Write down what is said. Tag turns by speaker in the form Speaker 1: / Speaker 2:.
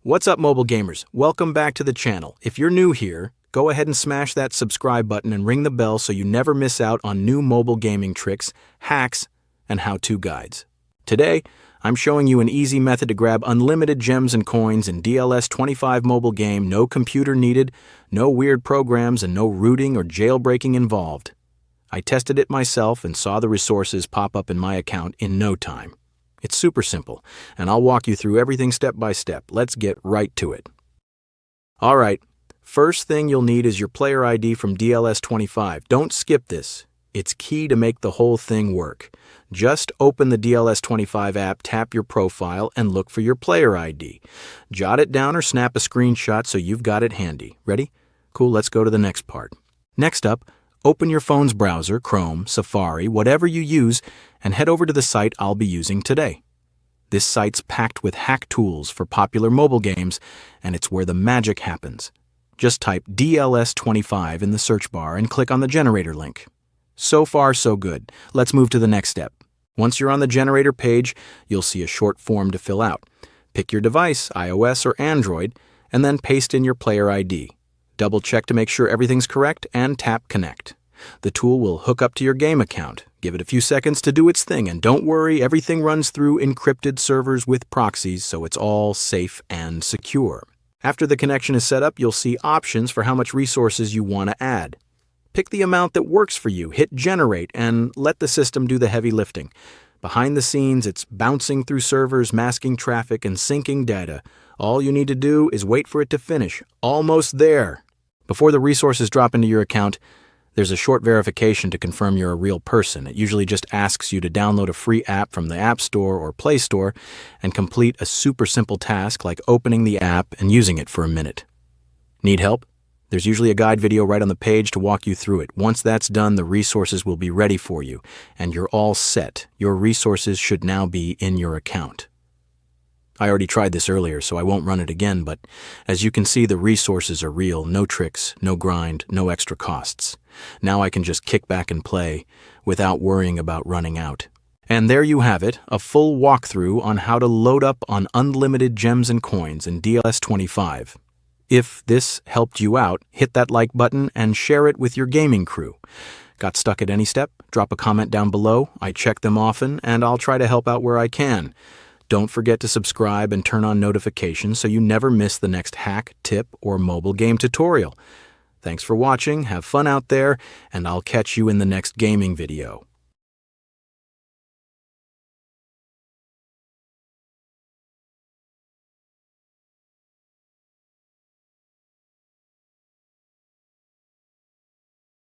Speaker 1: What's up, mobile gamers? Welcome back to the channel. If you're new here, go ahead and smash that subscribe button and ring the bell so you never miss out on new mobile gaming tricks, hacks, and how-to guides. Today, I'm showing you an easy method to grab unlimited gems and coins in DLS 25 mobile game, no computer needed, no weird programs, and no rooting or jailbreaking involved. I tested it myself and saw the resources pop up in my account in no time. It's super simple, and I'll walk you through everything step by step. Let's get right to it. Alright, first thing you'll need is your player ID from DLS 25. Don't skip this. It's key to make the whole thing work. Just open the DLS 25 app, tap your profile, and look for your player ID. Jot it down or snap a screenshot so you've got it handy. Ready? Cool, let's go to the next part. Next up, open your phone's browser, Chrome, Safari, whatever you use, and head over to the site I'll be using today. This site's packed with hack tools for popular mobile games, and it's where the magic happens. Just type DLS25 in the search bar and click on the generator link. So far, so good. Let's move to the next step. Once you're on the generator page, you'll see a short form to fill out. Pick your device, iOS or Android, and then paste in your player ID. Double check to make sure everything's correct and tap Connect. The tool will hook up to your game account. Give it a few seconds to do its thing, and don't worry, everything runs through encrypted servers with proxies, so it's all safe and secure. After the connection is set up, you'll see options for how much resources you want to add. Pick the amount that works for you, hit Generate, and let the system do the heavy lifting. Behind the scenes, it's bouncing through servers, masking traffic, and syncing data. All you need to do is wait for it to finish. Almost there. Before the resources drop into your account, there's a short verification to confirm you're a real person. It usually just asks you to download a free app from the App Store or Play Store and complete a super simple task like opening the app and using it for a minute. Need help? There's usually a guide video right on the page to walk you through it. Once that's done, the resources will be ready for you, and you're all set. Your resources should now be in your account. I already tried this earlier, so I won't run it again, but as you can see, the resources are real. No tricks, no grind, no extra costs. Now I can just kick back and play without worrying about running out. And there you have it, a full walkthrough on how to load up on unlimited gems and coins in DLS 25. If this helped you out, hit that like button and share it with your gaming crew. Got stuck at any step? Drop a comment down below. I check them often, and I'll try to help out where I can. Don't forget to subscribe and turn on notifications so you never miss the next hack, tip, or mobile game tutorial. Thanks for watching, have fun out there, and I'll catch you in the next gaming video.